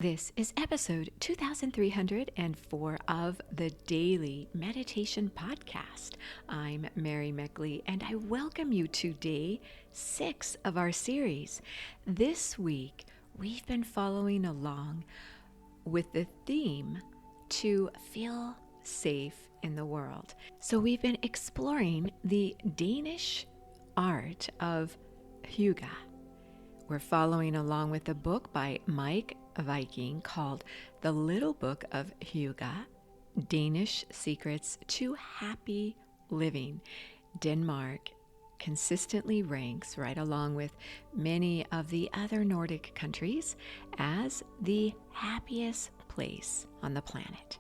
This is episode 2304 of the Daily Meditation Podcast. I'm Mary Meckley, and I welcome you to day 6 of our series. This week, we've been following along with the theme to feel safe in the world. So we've been exploring the Danish art of hygge. We're following along with a book by Miek Wiking called The Little Book of Hygge, Danish Secrets to Happy Living. Denmark consistently ranks right along with many of the other Nordic countries as the happiest place on the planet.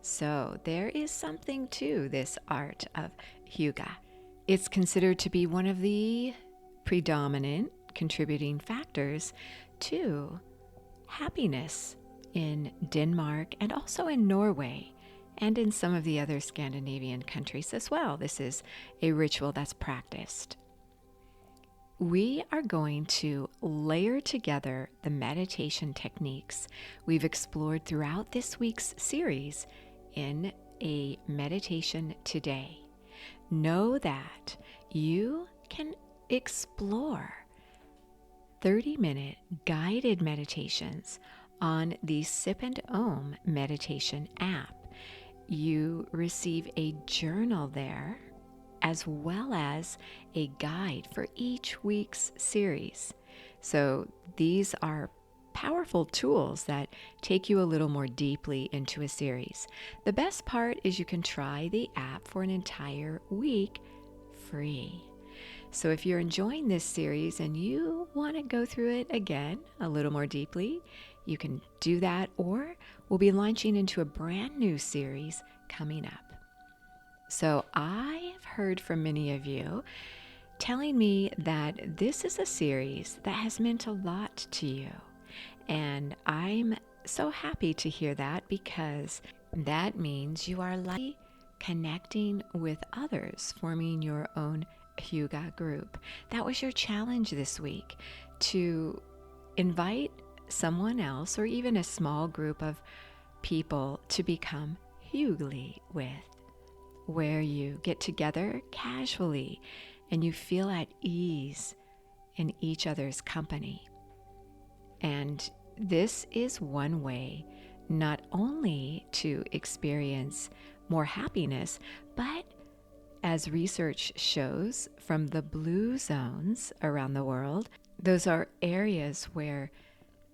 So there is something to this art of hygge. It's considered to be one of the predominant contributing factors to happiness in Denmark and also in Norway and in some of the other Scandinavian countries as well. This is a ritual that's practiced. We are going to layer together the meditation techniques we've explored throughout this week's series in a meditation today. Know that you can explore 30-minute guided meditations on the Sip and Om meditation app. You receive a journal there, as well as a guide for each week's series. So these are powerful tools that take you a little more deeply into a series. The best part is you can try the app for an entire week free. So if you're enjoying this series and you want to go through it again a little more deeply, you can do that, or we'll be launching into a brand new series coming up. So I have heard from many of you telling me that this is a series that has meant a lot to you. And I'm so happy to hear that, because that means you are likely connecting with others, forming your own hygge group. That was your challenge this week, to invite someone else or even a small group of people to become hyggelige with, where you get together casually and you feel at ease in each other's company. And this is one way not only to experience more happiness, but as research shows from the blue zones around the world, those are areas where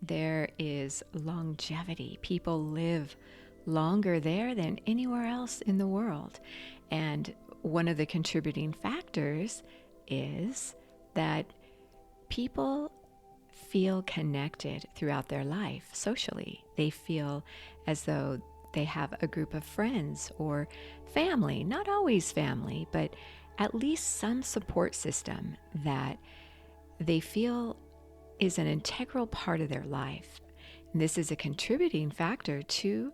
there is longevity. People live longer there than anywhere else in the world. And one of the contributing factors is that people feel connected throughout their life socially. They feel as though they have a group of friends or family, not always family, but at least some support system that they feel is an integral part of their life. And this is a contributing factor to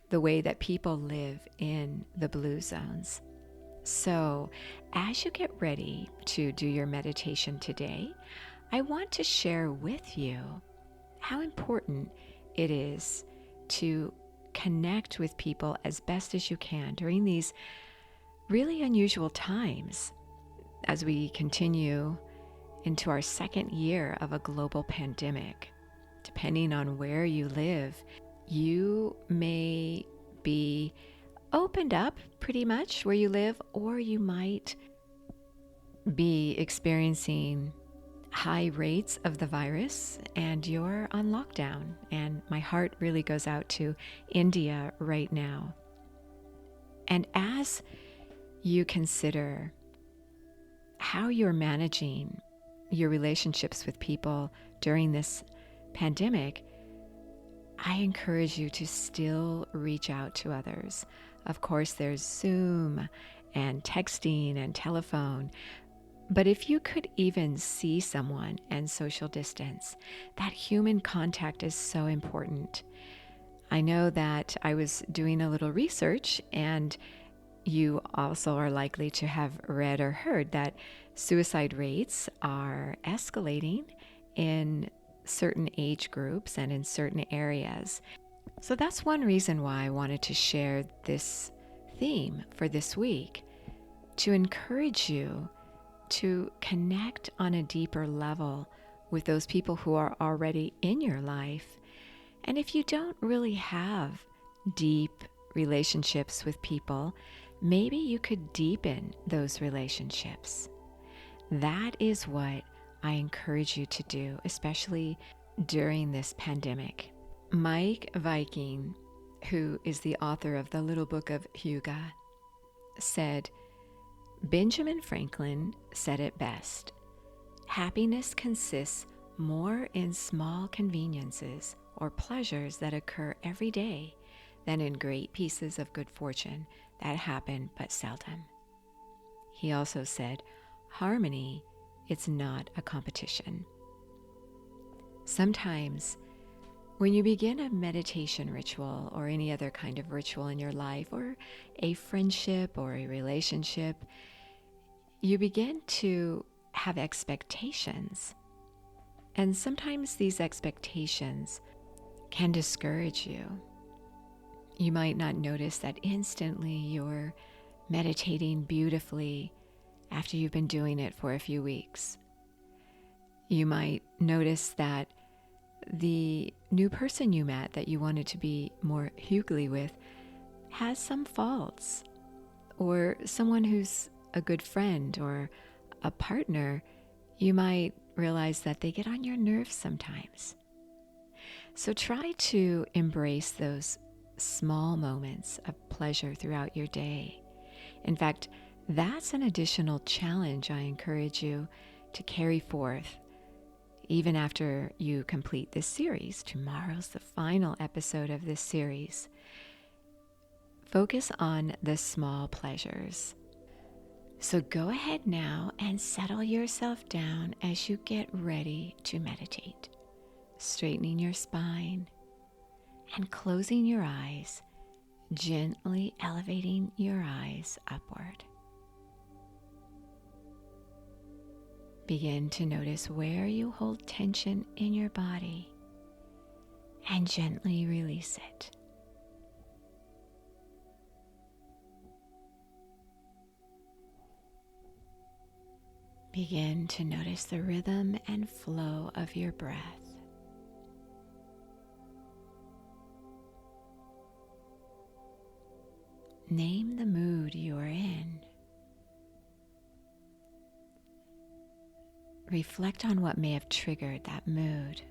the way that people live in the blue zones. So as you get ready to do your meditation today, I want to share with you how important it is to connect with people as best as you can during these really unusual times as we continue into our second year of a global pandemic. Depending on where you live, you may be opened up pretty much where you live, or you might be experiencing high rates of the virus and you're on lockdown. And my heart really goes out to India right now. And as you consider how you're managing your relationships with people during this pandemic, I encourage you to still reach out to others. Of course, there's Zoom and texting and telephone. But if you could even see someone and social distance, that human contact is so important. I know that I was doing a little research, and you also are likely to have read or heard that suicide rates are escalating in certain age groups and in certain areas. So that's one reason why I wanted to share this theme for this week, to encourage you to connect on a deeper level with those people who are already in your life. And if you don't really have deep relationships with people, maybe you could deepen those relationships. That is what I encourage you to do, especially during this pandemic. Miek Wiking, who is the author of the Little Book of Hygge, said, Benjamin Franklin said it best: happiness consists more in small conveniences or pleasures that occur every day than in great pieces of good fortune that happen but seldom. He also said, harmony is not a competition. Sometimes when you begin a meditation ritual or any other kind of ritual in your life, or a friendship or a relationship, you begin to have expectations. And sometimes these expectations can discourage you. You might not notice that instantly you're meditating beautifully after you've been doing it for a few weeks. You might notice that the new person you met that you wanted to be more hyggelige with has some faults, or someone who's a good friend or a partner, you might realize that they get on your nerves sometimes. So try to embrace those small moments of pleasure throughout your day. In fact, that's an additional challenge I encourage you to carry forth even after you complete this series. Tomorrow's the final episode of this series. Focus on the small pleasures. So go ahead now and settle yourself down as you get ready to meditate, straightening your spine and closing your eyes, gently elevating your eyes upward. Begin to notice where you hold tension in your body and gently release it. Begin to notice the rhythm and flow of your breath. Name the mood you are in. Reflect on what may have triggered that mood.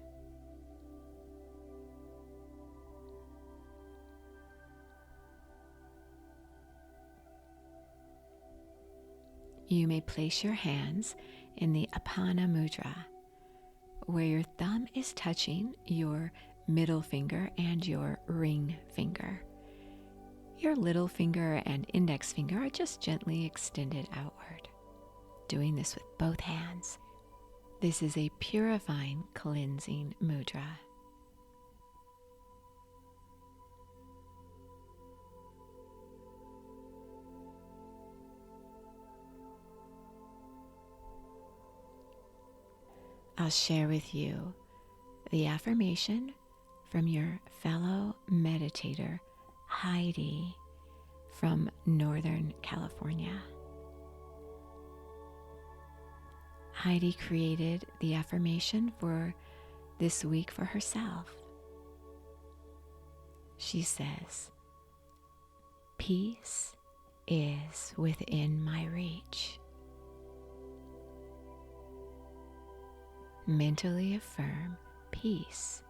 You may place your hands in the Apana Mudra, where your thumb is touching your middle finger and your ring finger. Your little finger and index finger are just gently extended outward. Doing this with both hands. This is a purifying, cleansing mudra. I'll share with you the affirmation from your fellow meditator, Heidi, from Northern California. Heidi created the affirmation for this week for herself. She says, "Peace is within my reach." Mentally affirm, peace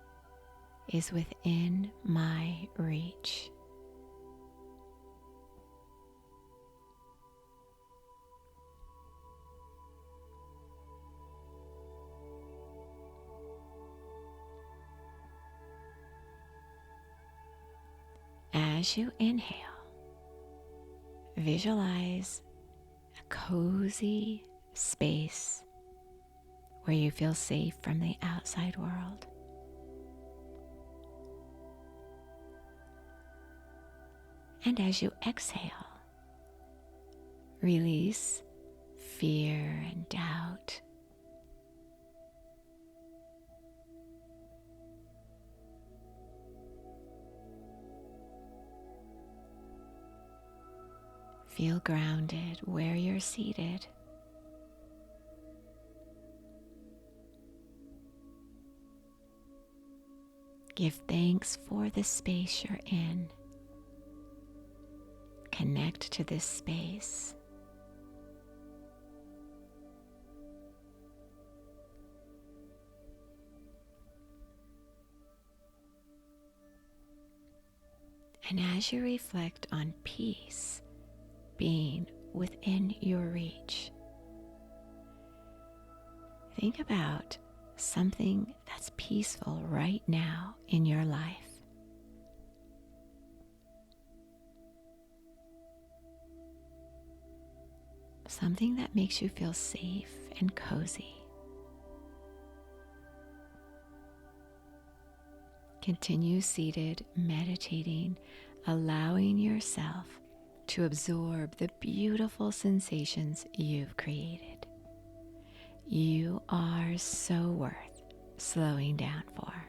is within my reach. As you inhale, visualize a cozy space where you feel safe from the outside world. And as you exhale, release fear and doubt. Feel grounded where you're seated. Give thanks for the space you're in. Connect to this space. And as you reflect on peace being within your reach, think about something that's peaceful right now in your life. Something that makes you feel safe and cozy. Continue seated, meditating, allowing yourself to absorb the beautiful sensations you've created. You are so worth slowing down for.